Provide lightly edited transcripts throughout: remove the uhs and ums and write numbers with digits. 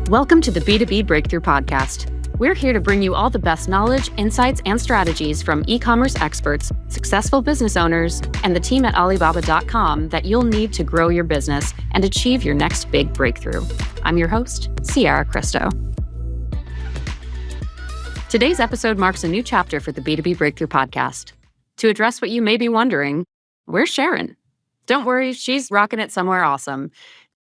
Welcome to the B2B Breakthrough podcast. We're here to bring you all the best knowledge, insights, and strategies from e-commerce experts, successful business owners, and the team at Alibaba.com that you'll need to grow your business and achieve your next big breakthrough. I'm your host, Ciara Cristo. Today's episode marks a new chapter for the B2B Breakthrough podcast. To address what you may be wondering, where's Sharon? Don't worry, she's rocking it somewhere awesome.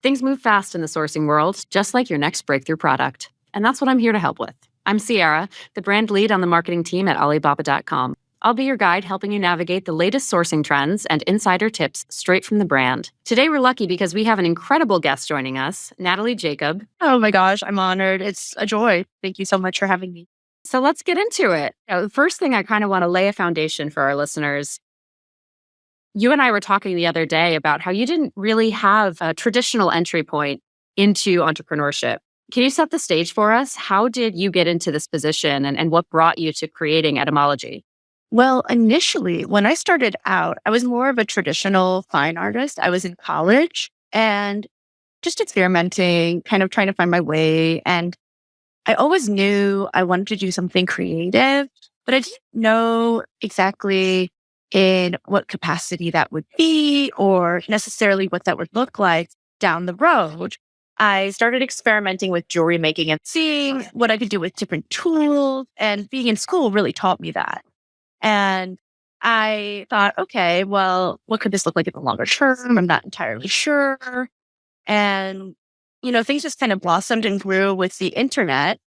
Things move fast in the sourcing world, just like your next breakthrough product. And that's what I'm here to help with. I'm Ciara, the brand lead on the marketing team at Alibaba.com. I'll be your guide helping you navigate the latest sourcing trends and insider tips straight from the brand. Today, we're lucky because we have an incredible guest joining us, Natalie Jacob. Oh my gosh, I'm honored. It's a joy. Thank you so much for having me. So let's get into it. The first thing I kind of want to lay a foundation for our listeners. You and I were talking the other day about how you didn't really have a traditional entry point into entrepreneurship. Can you set the stage for us? How did you get into this position and what brought you to creating Etymology? Well, initially, when I started out, I was more of a traditional fine artist. I was in college and just experimenting, kind of trying to find my way. And I always knew I wanted to do something creative, but I didn't know exactly in what capacity that would be or necessarily what that would look like down the road. I started experimenting with jewelry making and seeing what I could do with different tools. And being in school really taught me that. And I thought, okay, well, what could this look like in the longer term? I'm not entirely sure. And, things just kind of blossomed and grew with the internet.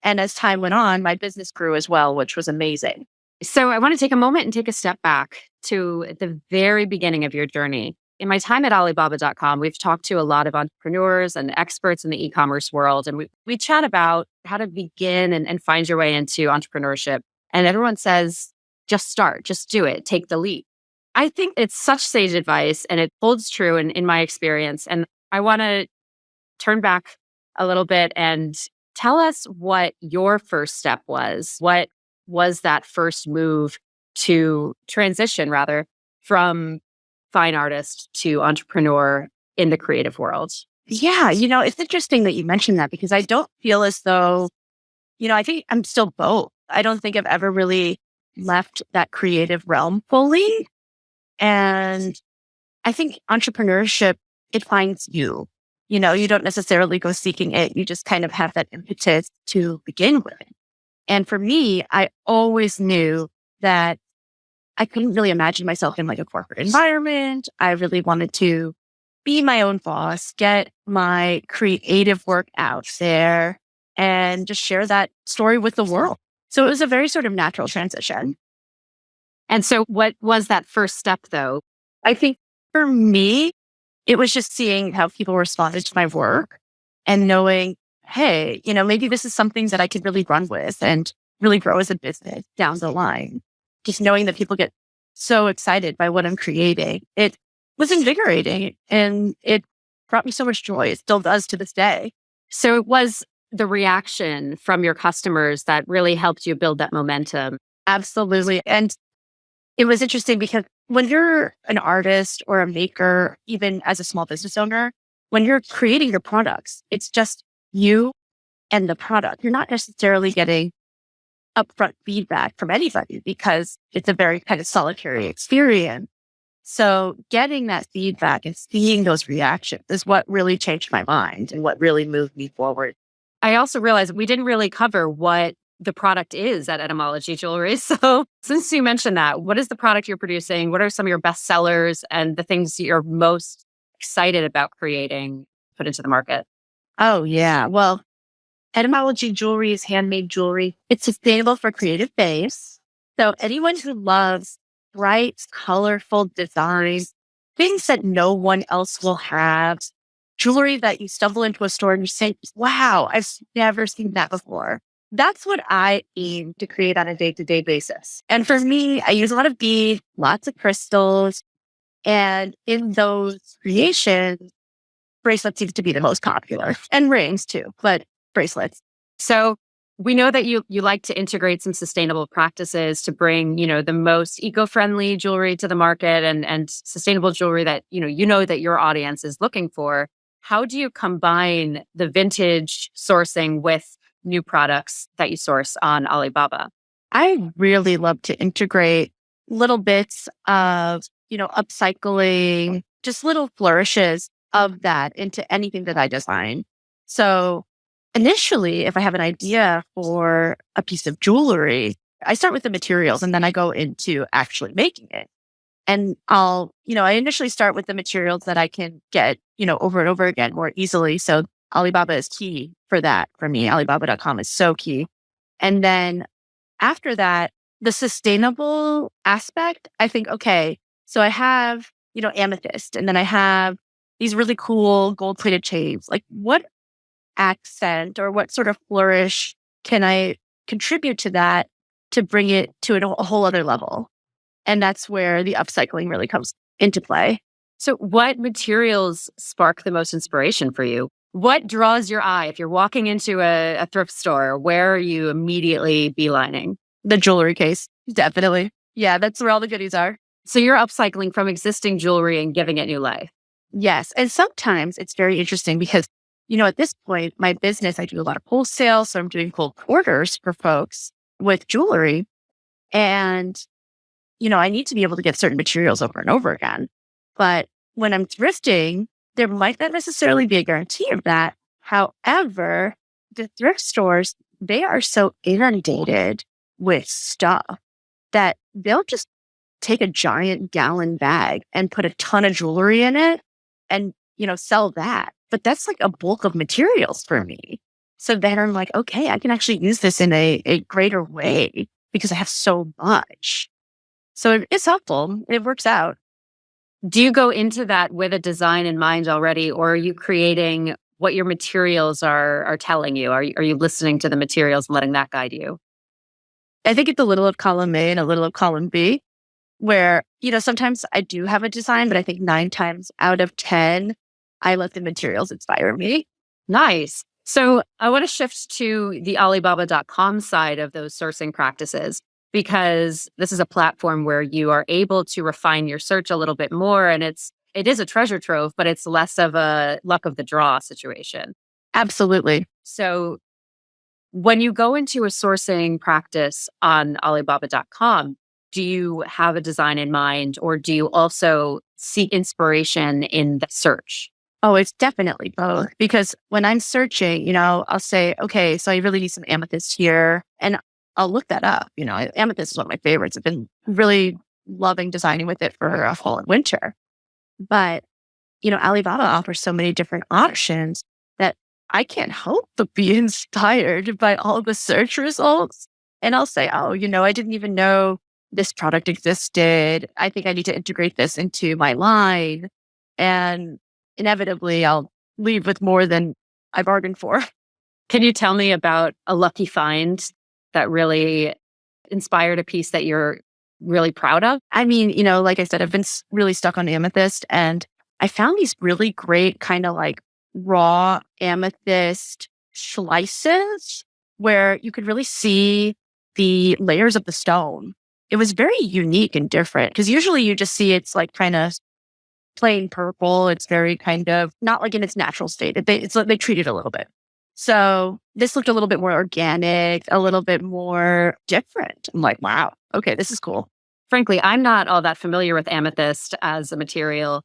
And as time went on, my business grew as well, which was amazing. So I want to take a moment and take a step back to the very beginning of your journey. In my time at Alibaba.com, we've talked to a lot of entrepreneurs and experts in the e-commerce world, and we chat about how to begin and find your way into entrepreneurship. And everyone says, just start, just do it, take the leap. I think it's such sage advice, and it holds true in my experience. And I want to turn back a little bit and tell us what your first step was. What was that first move to transition, rather, from fine artist to entrepreneur in the creative world? Yeah, it's interesting that you mentioned that because I don't feel as though, I think I'm still both. I don't think I've ever really left that creative realm fully. And I think entrepreneurship, it finds you. You don't necessarily go seeking it. You just kind of have that impetus to begin with. And for me, I always knew that I couldn't really imagine myself in like a corporate environment. I really wanted to be my own boss, get my creative work out there, and just share that story with the world. So it was a very sort of natural transition. And so what was that first step, though? I think for me, it was just seeing how people responded to my work and knowing, hey, maybe this is something that I could really run with and really grow as a business down the line. Just knowing that people get so excited by what I'm creating, it was invigorating and it brought me so much joy. It still does to this day. So it was the reaction from your customers that really helped you build that momentum. Absolutely. And it was interesting because when you're an artist or a maker, even as a small business owner, when you're creating your products, it's just you and the product. You're not necessarily getting upfront feedback from anybody because it's a very kind of solitary experience. So getting that feedback and seeing those reactions is what really changed my mind and what really moved me forward. I also realized we didn't really cover what the product is at Etymology Jewelry. So since you mentioned that, what is the product you're producing? What are some of your best sellers and the things you're most excited about creating, put into the market? Oh, yeah. Well, Etymology Jewelry is handmade jewelry. It's sustainable for creative base. So anyone who loves bright, colorful designs, things that no one else will have, jewelry that you stumble into a store and you say, wow, I've never seen that before. That's what I aim to create on a day-to-day basis. And for me, I use a lot of beads, lots of crystals. And in those creations, bracelets seems to be the most popular and rings too, but bracelets. So we know that you like to integrate some sustainable practices to bring, the most eco-friendly jewelry to the market and sustainable jewelry that, you know that your audience is looking for. how do you combine the vintage sourcing with new products that you source on Alibaba? I really love to integrate little bits of, upcycling, just little flourishes of that into anything that I design. So initially, if I have an idea for a piece of jewelry, I start with the materials and then I go into actually making it. And I initially start with the materials that I can get, over and over again more easily. So Alibaba is key for that for me. Alibaba.com is so key. And then after that, the sustainable aspect, I think, okay, so I have, amethyst and then I have these really cool gold plated chains. Like what accent or what sort of flourish can I contribute to that to bring it to a whole other level? And that's where the upcycling really comes into play. So, what materials spark the most inspiration for you? What draws your eye? If you're walking into a thrift store, where are you immediately beelining? The jewelry case, definitely. Yeah, that's where all the goodies are. So, you're upcycling from existing jewelry and giving it new life. Yes. And sometimes it's very interesting because, at this point, my business, I do a lot of wholesale. So I'm doing bulk orders for folks with jewelry. And, I need to be able to get certain materials over and over again. But when I'm thrifting, there might not necessarily be a guarantee of that. However, the thrift stores, they are so inundated with stuff that they'll just take a giant gallon bag and put a ton of jewelry in it and, sell that. But that's like a bulk of materials for me. So then I'm like, okay, I can actually use this in a greater way because I have so much. So it's helpful. It works out. Do you go into that with a design in mind already, or are you creating what your materials are telling you? Are you listening to the materials and letting that guide you? I think it's a little of column A and a little of column B, where, sometimes I do have a design, but I think 9 times out of 10, I let the materials inspire me. Nice. So I want to shift to the Alibaba.com side of those sourcing practices, because this is a platform where you are able to refine your search a little bit more. And it is a treasure trove, but it's less of a luck of the draw situation. Absolutely. So when you go into a sourcing practice on Alibaba.com, do you have a design in mind, or do you also seek inspiration in the search? Oh, it's definitely both. Because when I'm searching, I'll say, okay, so I really need some amethyst here. And I'll look that up. Amethyst is one of my favorites. I've been really loving designing with it for a fall and winter. But, Alibaba offers so many different options that I can't help but be inspired by all the search results. And I'll say, oh, I didn't even know this product existed. I think I need to integrate this into my line. And inevitably, I'll leave with more than I bargained for. Can you tell me about a lucky find that really inspired a piece that you're really proud of? I mean, like I said, I've been really stuck on amethyst, and I found these really great kind of like raw amethyst slices where you could really see the layers of the stone. It was very unique and different because usually you just see it's like kind of plain purple. It's very kind of not like in its natural state. It's like they treat it a little bit. So this looked a little bit more organic, a little bit more different. I'm like, wow, okay, this is cool. Frankly, I'm not all that familiar with amethyst as a material.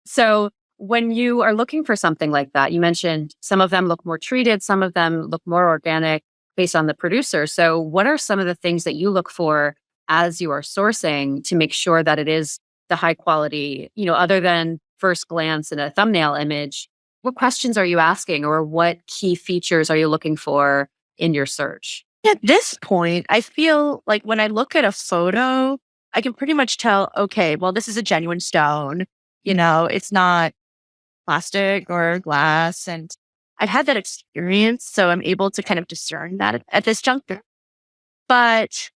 So when you are looking for something like that, you mentioned some of them look more treated, some of them look more organic based on the producer. So what are some of the things that you look for as you are sourcing to make sure that it is the high quality, other than first glance in a thumbnail image? What questions are you asking, or what key features are you looking for in your search? At this point, I feel like when I look at a photo, I can pretty much tell, okay, well, this is a genuine stone. It's not plastic or glass. And I've had that experience. So I'm able to kind of discern that at this juncture. But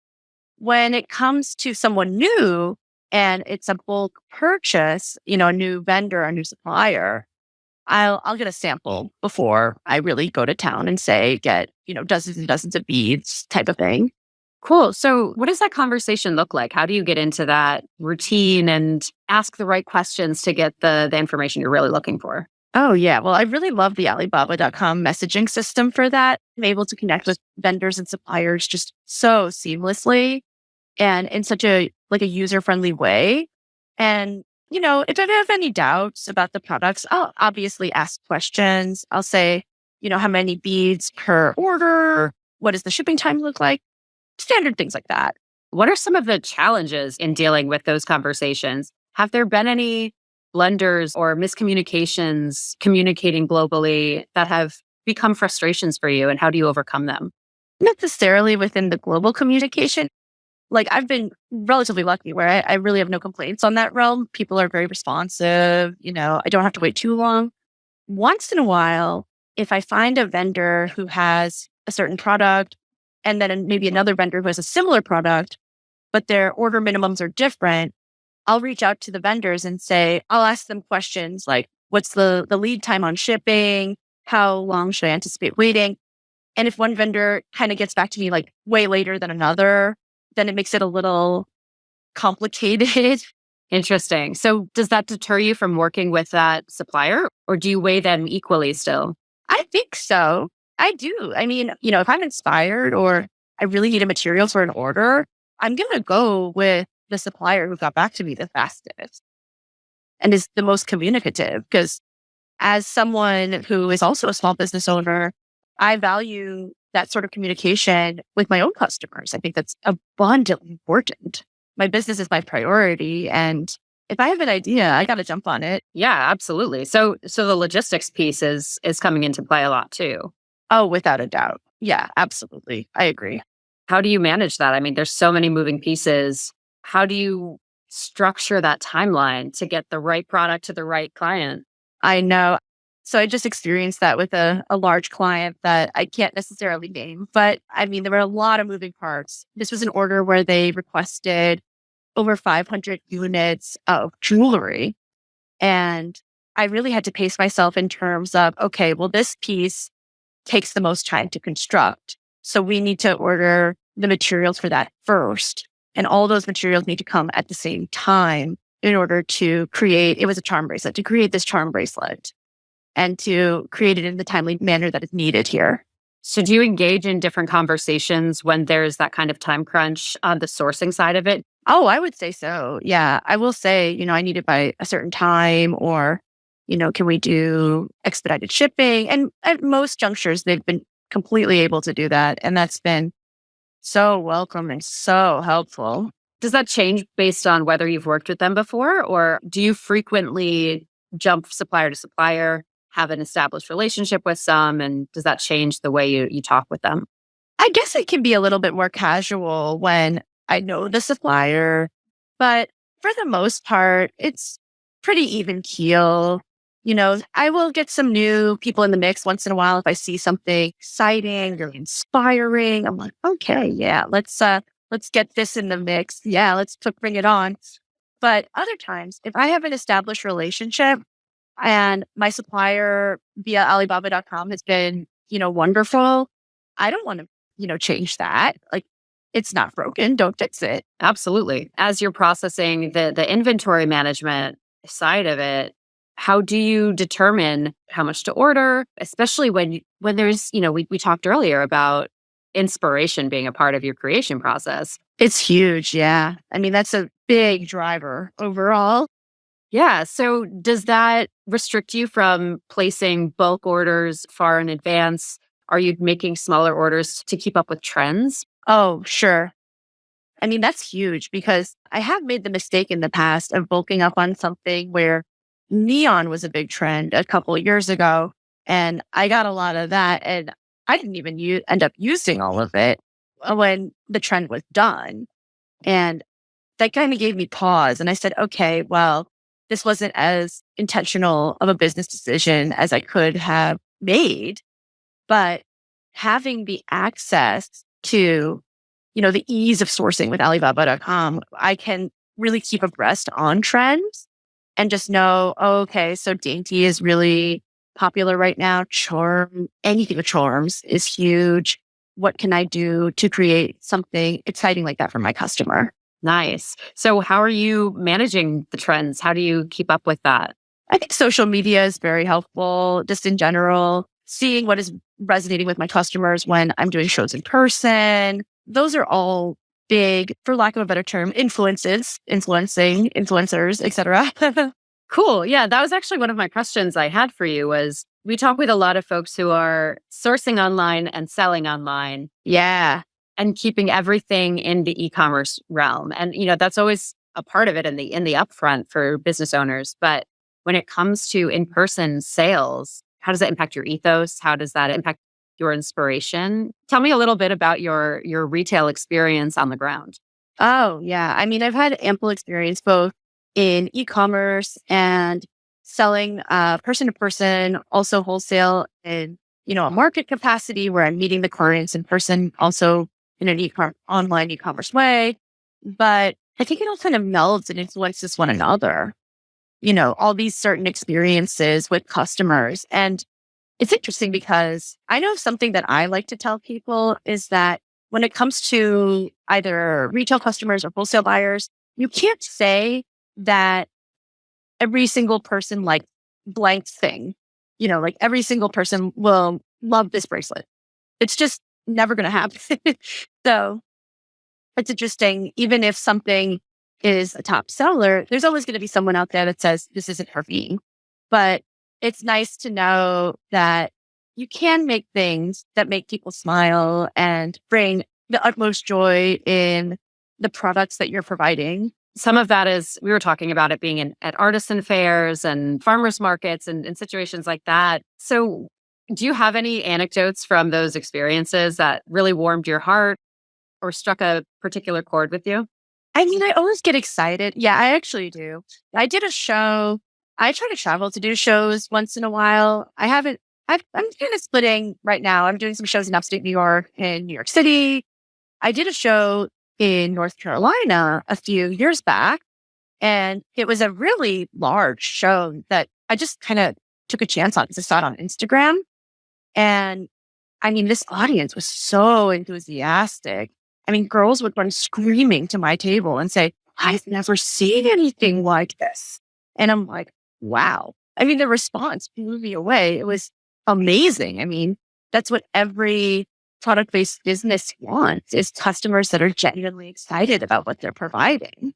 when it comes to someone new and it's a bulk purchase, a new vendor, a new supplier, I'll get a sample before I really go to town and say, get, dozens and dozens of beads type of thing. Cool. So what does that conversation look like? How do you get into that routine and ask the right questions to get the information you're really looking for? Oh, yeah. Well, I really love the Alibaba.com messaging system for that. I'm able to connect with vendors and suppliers just so seamlessly and in such a like a user-friendly way. And, if I have any doubts about the products, I'll obviously ask questions. I'll say, how many beads per order? What does the shipping time look like? Standard things like that. What are some of the challenges in dealing with those conversations? Have there been any blunders or miscommunications communicating globally that have become frustrations for you, and how do you overcome them? Not necessarily within the global communication. Like I've been relatively lucky where I really have no complaints on that realm. People are very responsive. I don't have to wait too long. Once in a while, if I find a vendor who has a certain product and then maybe another vendor who has a similar product, but their order minimums are different, I'll reach out to the vendors and say, I'll ask them questions like, what's the lead time on shipping? How long should I anticipate waiting? And if one vendor kind of gets back to me like way later than another, then it makes it a little complicated. Interesting. So, does that deter you from working with that supplier, or do you weigh them equally still? I think so. I do. I mean, if I'm inspired or I really need a material for an order, I'm going to go with the supplier who got back to me the fastest and is the most communicative. Because as someone who is also a small business owner, I value that sort of communication with my own customers. I think that's abundantly important. My business is my priority. And if I have an idea, I got to jump on it. Yeah, absolutely. So the logistics piece is coming into play a lot too. Oh, without a doubt. Yeah, absolutely. I agree. How do you manage that? I mean, there's so many moving pieces. How do you structure that timeline to get the right product to the right client? I know. So I just experienced that with a large client that I can't necessarily name, but I mean, there were a lot of moving parts. This was an order where they requested over 500 units of jewelry. And I really had to pace myself in terms of, okay, well, this piece takes the most time to construct. So we need to order the materials for that first. And all those materials need to come at the same time in order to create, it was a charm bracelet, to create this charm bracelet and to create it in the timely manner that is needed here. So do you engage in different conversations when there's that kind of time crunch on the sourcing side of it? Oh, I would say so. Yeah. I will say, I need it by a certain time or, can we do expedited shipping? And at most junctures, they've been completely able to do that. And that's been so welcome and so helpful. Does that change based on whether you've worked with them before, or do you frequently jump supplier to supplier, have an established relationship with some, and does that change the way you talk with them? I guess it can be a little bit more casual when I know the supplier, but for the most part, it's pretty even keel. I will get some new people in the mix once in a while if I see something exciting or inspiring. I'm like, okay, yeah, let's get this in the mix. Yeah, bring it on. But other times, if I have an established relationship and my supplier via Alibaba.com has been, wonderful, I don't want to, change that. Like it's not broken. Don't fix it. Absolutely. As you're processing the inventory management side of it, how do you determine how much to order, especially when there's, we talked earlier about inspiration being a part of your creation process. It's huge. Yeah. I mean, that's a big driver overall. Yeah. So does that restrict you from placing bulk orders far in advance? Are you making smaller orders to keep up with trends? Oh, sure. I mean, that's huge because I have made the mistake in the past of bulking up on something where neon was a big trend a couple of years ago. And I got a lot of that. And I didn't even end up using all of it when the trend was done. And that kind of gave me pause. And I said, okay, well, this wasn't as intentional of a business decision as I could have made. But having the access to, the ease of sourcing with Alibaba.com, I can really keep abreast on trends and just know, oh, okay, so dainty is really popular right now. Anything with charms is huge. What can I do to create something exciting like that for my customer? Nice. So how are you managing the trends? How do you keep up with that? I think social media is very helpful just in general, seeing what is resonating with my customers when I'm doing shows in person. Those are all big, for lack of a better term, influencing, influencers, etc. Cool. Yeah, that was actually one of my questions I had for you was we talk with a lot of folks who are sourcing online and selling online Yeah. and keeping everything in the e-commerce realm. And that's always a part of it in the upfront for business owners, but when it comes to in-person sales, how does that impact your ethos? How does that impact your inspiration? Tell me a little bit about your retail experience on the ground. Oh, yeah. I mean, I've had ample experience both in e-commerce and selling person to person, also wholesale in, a market capacity where I'm meeting the clients in person, also in an online e-commerce way. But I think it all kind of melds and influences one another, all these certain experiences with customers. And it's interesting because I know something that I like to tell people is that when it comes to either retail customers or wholesale buyers, you can't say that every single person likes blank thing. Like every single person will love this bracelet. It's just never going to happen. So it's interesting. Even if something is a top seller, there's always going to be someone out there that says, this isn't for me. But it's nice to know that you can make things that make people smile and bring the utmost joy in the products that you're providing. Some of that is, we were talking about it being at artisan fairs and farmers markets and situations like that. So, do you have any anecdotes from those experiences that really warmed your heart or struck a particular chord with you? I mean, I always get excited. Yeah, I actually do. I did a show. I try to travel to do shows once in a while. I haven't, I'm kind of splitting right now. I'm doing some shows in upstate New York and New York City. I did a show in North Carolina a few years back, and it was a really large show that I just kind of took a chance on because I saw it on Instagram. And I mean, this audience was so enthusiastic. I mean, girls would run screaming to my table and say, I've never seen anything like this. And I'm like, wow. I mean, the response blew me away. It was amazing. I mean, that's what every product-based business wants is customers that are genuinely excited about what they're providing.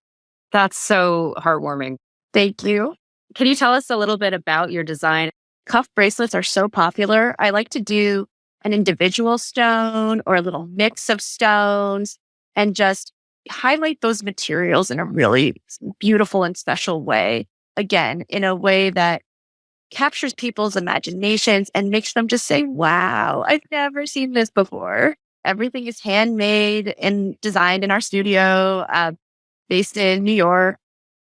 That's so heartwarming. Thank you. Can you tell us a little bit about your design? Cuff bracelets are so popular. I like to do an individual stone or a little mix of stones and just highlight those materials in a really beautiful and special way. Again, in a way that captures people's imaginations and makes them just say, wow, I've never seen this before. Everything is handmade and designed in our studio, based in New York.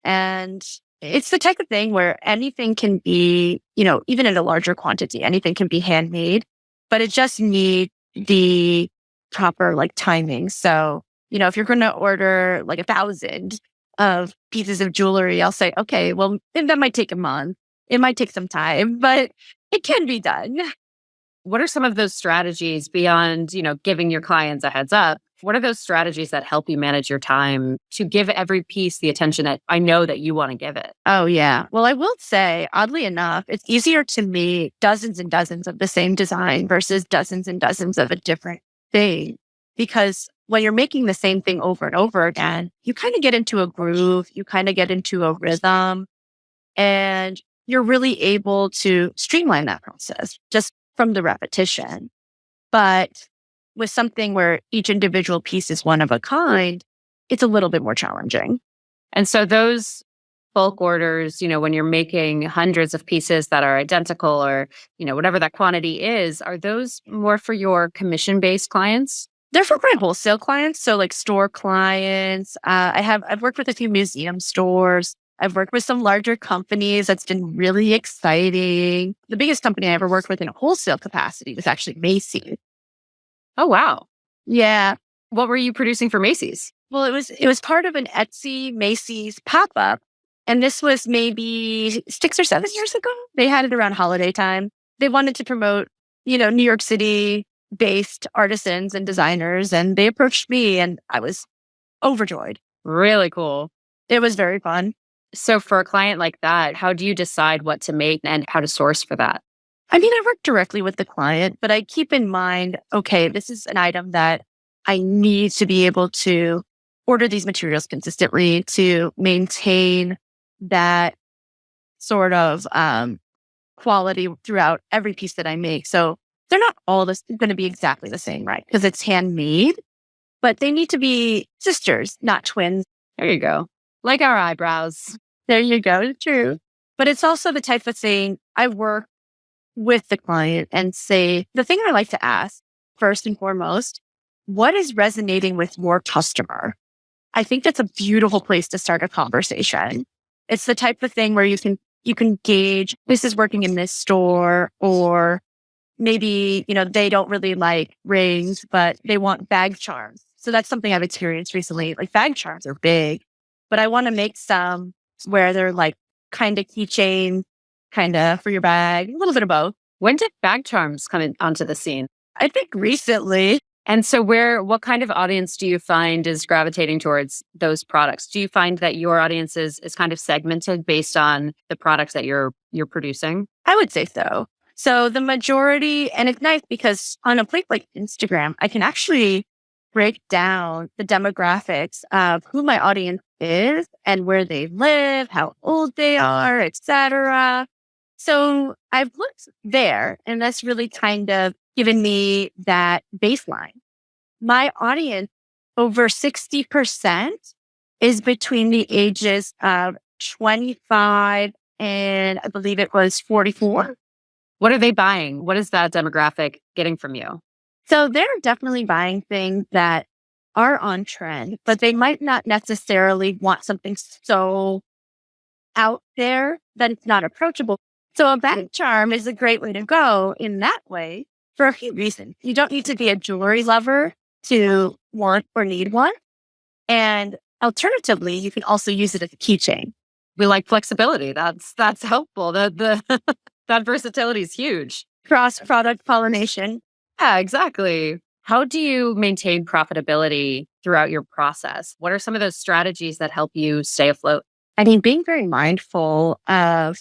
And it's the type of thing where anything can be, even in a larger quantity, anything can be handmade, but it just needs the proper timing. So, if you're going to order 1,000 of pieces of jewelry, I'll say, okay, well, that might take a month. It might take some time, but it can be done. What are some of those strategies beyond, giving your clients a heads up? What are those strategies that help you manage your time to give every piece the attention that I know that you want to give it? Oh, yeah. Well, I will say, oddly enough, it's easier to make dozens and dozens of the same design versus dozens and dozens of a different thing. Because when you're making the same thing over and over again, you kind of get into a groove, you kind of get into a rhythm, and you're really able to streamline that process just from the repetition. But with something where each individual piece is one of a kind, it's a little bit more challenging. And so those bulk orders, when you're making hundreds of pieces that are identical or, whatever that quantity is, are those more for your commission-based clients? They're for my wholesale clients. So store clients. I've worked with a few museum stores. I've worked with some larger companies. That's been really exciting. The biggest company I ever worked with in a wholesale capacity was actually Macy's. Oh, wow. Yeah. What were you producing for Macy's? Well, it was part of an Etsy Macy's pop-up. And this was maybe 6 or 7 years ago. They had it around holiday time. They wanted to promote, New York City based artisans and designers. And they approached me and I was overjoyed. Really cool. It was very fun. So for a client like that, how do you decide what to make and how to source for that? I mean, I work directly with the client, but I keep in mind, okay, this is an item that I need to be able to order these materials consistently to maintain that sort of quality throughout every piece that I make. So they're not all going to be exactly the same, right? Because it's handmade, but they need to be sisters, not twins. There you go. Like our eyebrows. There you go. True. But it's also the type of thing I work with the client and say, the thing I like to ask first and foremost, what is resonating with your customer? I think that's a beautiful place to start a conversation. It's the type of thing where you can gauge this is working in this store, or maybe, they don't really like rings, but they want bag charms. So that's something I've experienced recently. Like bag charms are big, but I want to make some where they're like kind of keychain, kind of for your bag, a little bit of both. When did bag charms come onto the scene? I think recently. And so what kind of audience do you find is gravitating towards those products? Do you find that your audience is kind of segmented based on the products that you're producing? I would say so. So the majority, and it's nice because on a place like Instagram, I can actually break down the demographics of who my audience is and where they live, how old they are, etc. So I've looked there, and that's really kind of given me that baseline. My audience, over 60%, is between the ages of 25 and I believe it was 44. What are they buying? What is that demographic getting from you? So they're definitely buying things that are on trend, but they might not necessarily want something so out there that it's not approachable. So a bag charm is a great way to go in that way for a few reasons. You don't need to be a jewelry lover to want or need one. And alternatively, you can also use it as a keychain. We like flexibility. That's helpful. The that versatility is huge. Cross product pollination. Yeah, exactly. How do you maintain profitability throughout your process? What are some of those strategies that help you stay afloat? I mean, being very mindful of,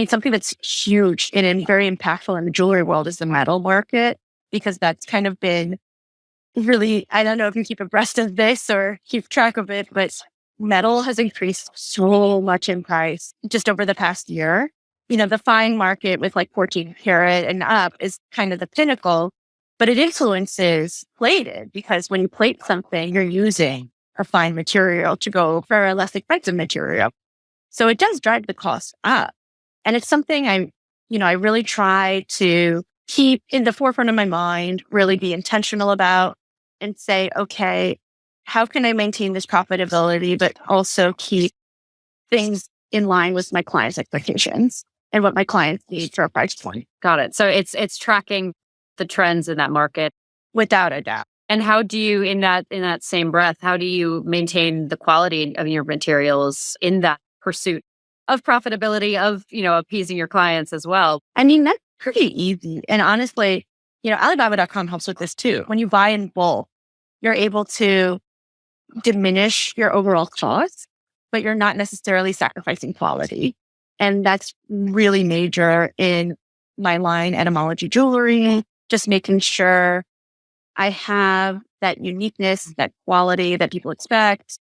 something that's huge and very impactful in the jewelry world is the metal market, because that's kind of been really, I don't know if you keep abreast of this or keep track of it, but metal has increased so much in price just over the past year. The fine market with like 14 karat and up is kind of the pinnacle, but it influences plated, because when you plate something, you're using a fine material to go for a less expensive material. So it does drive the cost up. And it's something I really try to keep in the forefront of my mind, really be intentional about and say, okay, how can I maintain this profitability, but also keep things in line with my clients' expectations and what my clients need for a price point? Got it. So it's tracking the trends in that market. Without a doubt. And how do you, in that same breath, how do you maintain the quality of your materials in that pursuit of profitability, of, appeasing your clients as well? That's pretty easy. And honestly, Alibaba.com helps with this too. When you buy in bulk, you're able to diminish your overall cost, but you're not necessarily sacrificing quality. And that's really major in my line, Etymology Jewelry, just making sure I have that uniqueness, that quality that people expect,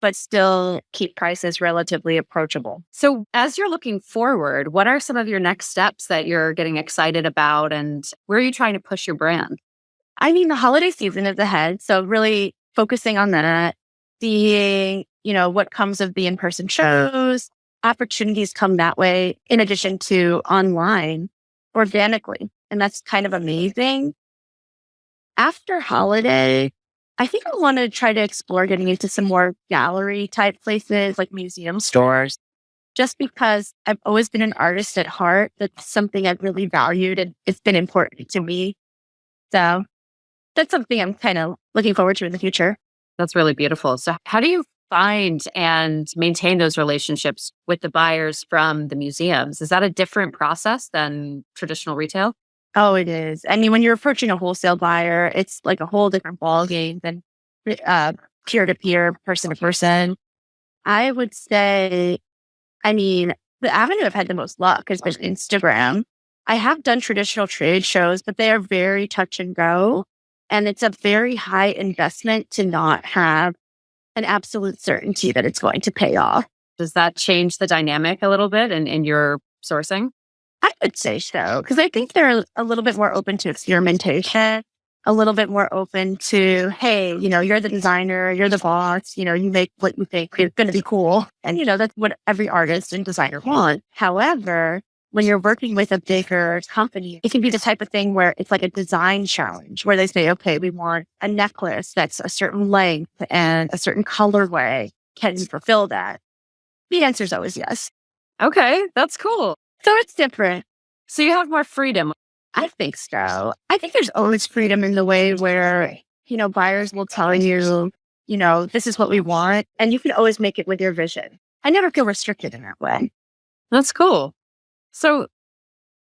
but still keep prices relatively approachable. So as you're looking forward, what are some of your next steps that you're getting excited about, and where are you trying to push your brand? The holiday season is ahead. So really focusing on that, seeing, what comes of the in-person shows, opportunities come that way, in addition to online organically. And that's kind of amazing. After holiday, I think I want to try to explore getting into some more gallery type places like museum stores, just because I've always been an artist at heart. That's something I've really valued, and it's been important to me. So that's something I'm kind of looking forward to in the future. That's really beautiful. So how do you find and maintain those relationships with the buyers from the museums? Is that a different process than traditional retail? Oh, it is. When you're approaching a wholesale buyer, it's like a whole different ballgame than peer to peer, person to person. I would say I mean, the avenue I've had the most luck has been Instagram. I have done traditional trade shows, but they are very touch and go. And it's a very high investment to not have an absolute certainty that it's going to pay off. Does that change the dynamic a little bit in your sourcing? I would say so, because I think they're a little bit more open to experimentation, a little bit more open to, hey, you're the designer, you're the boss, you make what you think is going to be cool. And, that's what every artist and designer wants. However, when you're working with a bigger company, it can be the type of thing where it's like a design challenge where they say, okay, we want a necklace that's a certain length and a certain colorway. Can you fulfill that? The answer is always yes. Okay, that's cool. So it's different. So you have more freedom. I think so. I think there's always freedom in the way where, buyers will tell you, this is what we want. And you can always make it with your vision. I never feel restricted in that way. That's cool. So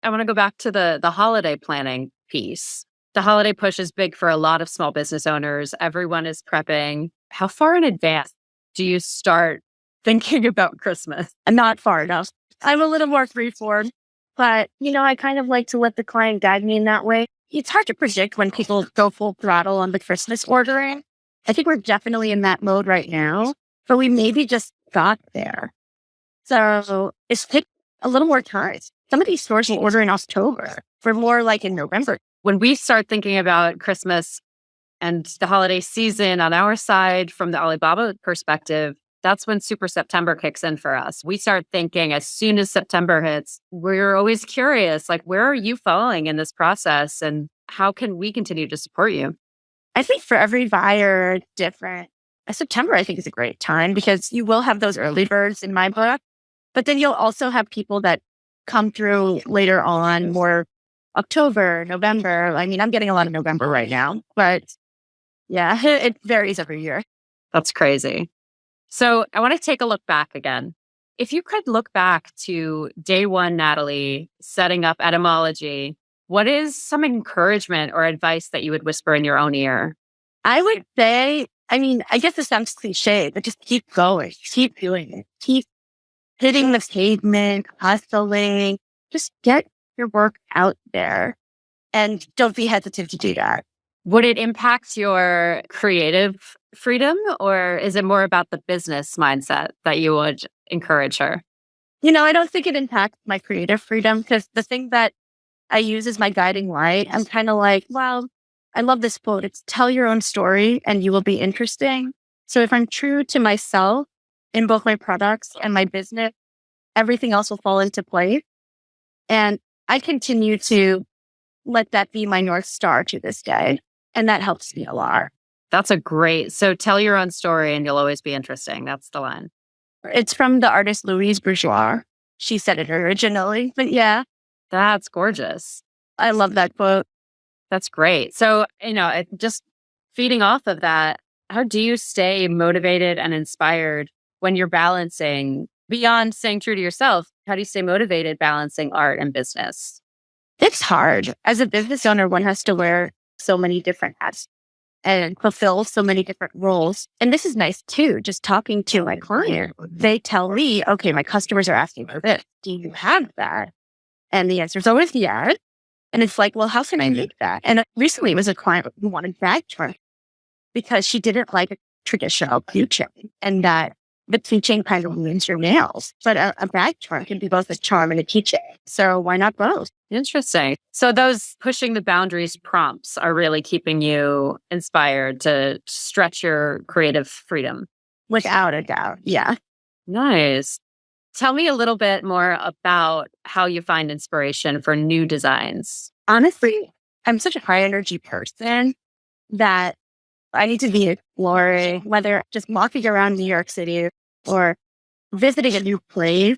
I want to go back to the holiday planning piece. The holiday push is big for a lot of small business owners. Everyone is prepping. How far in advance do you start thinking about Christmas? I'm not far enough. I'm a little more freeform, but I kind of like to let the client guide me in that way. It's hard to predict when people go full throttle on the Christmas ordering. I think we're definitely in that mode right now, but we maybe just got there. So it's taking a little more time. Some of these stores will order in October. We're more like in November. When we start thinking about Christmas and the holiday season on our side from the Alibaba perspective, that's when Super September kicks in for us. We start thinking as soon as September hits, we're always curious, like, where are you falling in this process and how can we continue to support you? I think for every buyer, it's different. September, I think, is a great time because you will have those early birds in my book, but then you'll also have people that come through later on, more October, November. I mean, I'm getting a lot of November right now, but yeah, it varies every year. That's crazy. So I want to take a look back again. If you could look back to day one, Natalie, setting up Etymology, what is some encouragement or advice that you would whisper in your own ear? I would say, I guess this sounds cliche, but just keep going, keep doing it, keep hitting the pavement, hustling, just get your work out there and don't be hesitant to do that. Would it impact your creative freedom or is it more about the business mindset that you would encourage her? I don't think it impacts my creative freedom because the thing that I use as my guiding light, I'm kind of like, well, I love this quote. It's tell your own story and you will be interesting. So if I'm true to myself in both my products and my business, everything else will fall into place. And I continue to let that be my North Star to this day. And that helps me a lot. That's a great, so tell your own story and you'll always be interesting. That's the line. It's from the artist Louise Bourgeois. She said it originally, but yeah. That's gorgeous. I love that quote. That's great. So, just feeding off of that, how do you stay motivated and inspired when you're balancing beyond staying true to yourself? How do you stay motivated balancing art and business? It's hard. As a business owner, one has to wear so many different hats and fulfill so many different roles. And this is nice too, just talking to my client. They tell me, okay, my customers are asking for this. Do you have that? And the answer is always yes. And it's like, well, how can I make that? And recently it was a client who wanted bag charm because she didn't like a traditional keychain and that the keychain kind of ruins your nails. But a bag charm can be both a charm and a keychain. So why not both? Interesting. So those pushing the boundaries prompts are really keeping you inspired to stretch your creative freedom. Without a doubt. Yeah. Nice. Tell me a little bit more about how you find inspiration for new designs. Honestly, I'm such a high energy person that I need to be exploring, whether just walking around New York City or visiting a new place.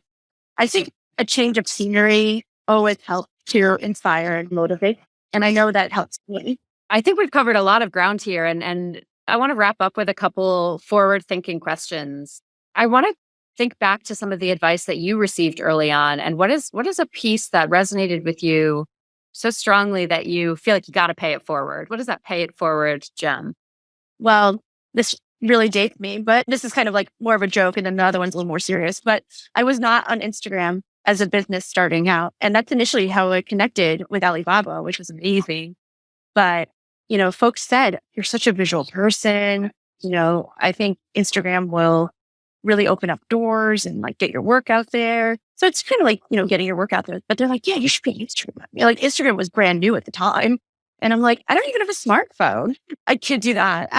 I think a change of scenery always helps to inspire and motivate. And I know that helps me. I think we've covered a lot of ground here, and I want to wrap up with a couple forward-thinking questions. I want to think back to some of the advice that you received early on, and what is a piece that resonated with you so strongly that you feel like you got to pay it forward? What is that pay it forward gem? Well, this really date me, but this is kind of like more of a joke. And then the other one's a little more serious. But I was not on Instagram as a business starting out. And that's initially how I connected with Alibaba, which was amazing. But, folks said, you're such a visual person. I think Instagram will really open up doors and like get your work out there. So it's kind of like, getting your work out there. But they're like, yeah, you should be on Instagram. Like Instagram was brand new at the time. And I'm like, I don't even have a smartphone. I can't do that.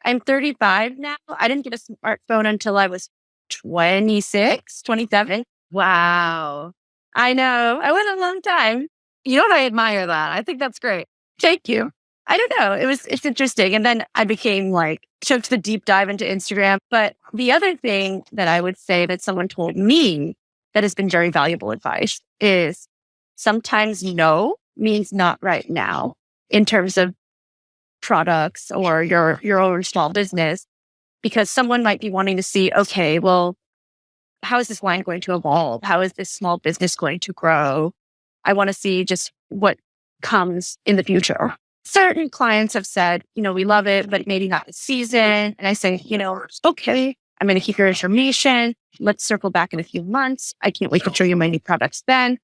I'm 35 now. I didn't get a smartphone until I was 26, 27. Wow. I know. I went a long time. I admire that. I think that's great. Thank you. I don't know. It's interesting. And then I became took the deep dive into Instagram. But the other thing that I would say that someone told me that has been very valuable advice is sometimes no means not right now in terms of products or your own small business, because someone might be wanting to see, okay, well, how is this line going to evolve? How is this small business going to grow? I want to see just what comes in the future. Certain clients have said, we love it, but maybe not this season. And I say, okay, I'm going to keep your information. Let's circle back in a few months. I can't wait to show you my new products then.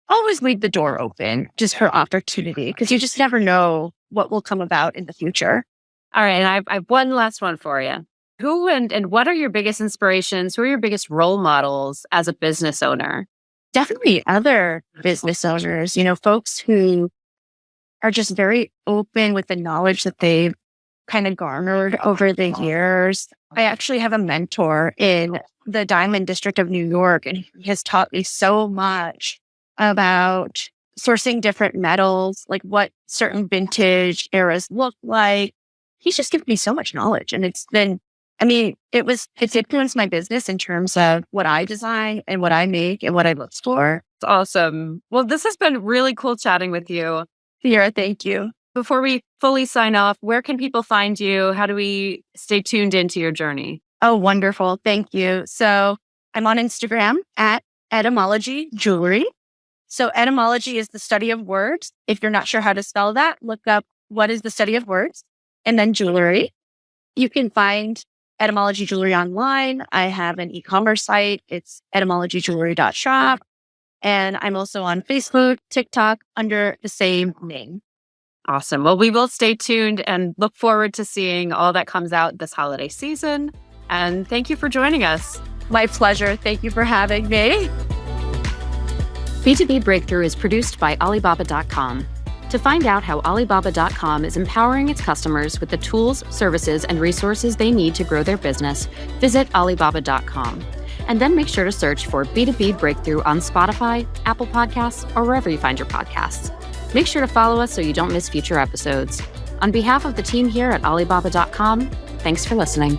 Always leave the door open just for opportunity, because you just never know what will come about in the future. All right. And I have one last one for you. Who and what are your biggest inspirations? Who are your biggest role models as a business owner? Definitely other business owners, folks who are just very open with the knowledge that they've kind of garnered over the years. I actually have a mentor in the Diamond District of New York, and he has taught me so much about sourcing different metals, like what certain vintage eras look like. He's just given me so much knowledge. And it's influenced my business in terms of what I design and what I make and what I look for. It's awesome. Well, this has been really cool chatting with you. Ciara, thank you. Before we fully sign off, where can people find you? How do we stay tuned into your journey? Oh, wonderful. Thank you. So I'm on Instagram at Etymology Jewelry. So etymology is the study of words. If you're not sure how to spell that, look up what is the study of words, and then jewelry. You can find Etymology Jewelry online. I have an e-commerce site. It's etymologyjewelry.shop. And I'm also on Facebook, TikTok under the same name. Awesome. Well, we will stay tuned and look forward to seeing all that comes out this holiday season. And thank you for joining us. My pleasure. Thank you for having me. B2B Breakthrough is produced by Alibaba.com. To find out how Alibaba.com is empowering its customers with the tools, services, and resources they need to grow their business, visit Alibaba.com. And then make sure to search for B2B Breakthrough on Spotify, Apple Podcasts, or wherever you find your podcasts. Make sure to follow us so you don't miss future episodes. On behalf of the team here at Alibaba.com, thanks for listening.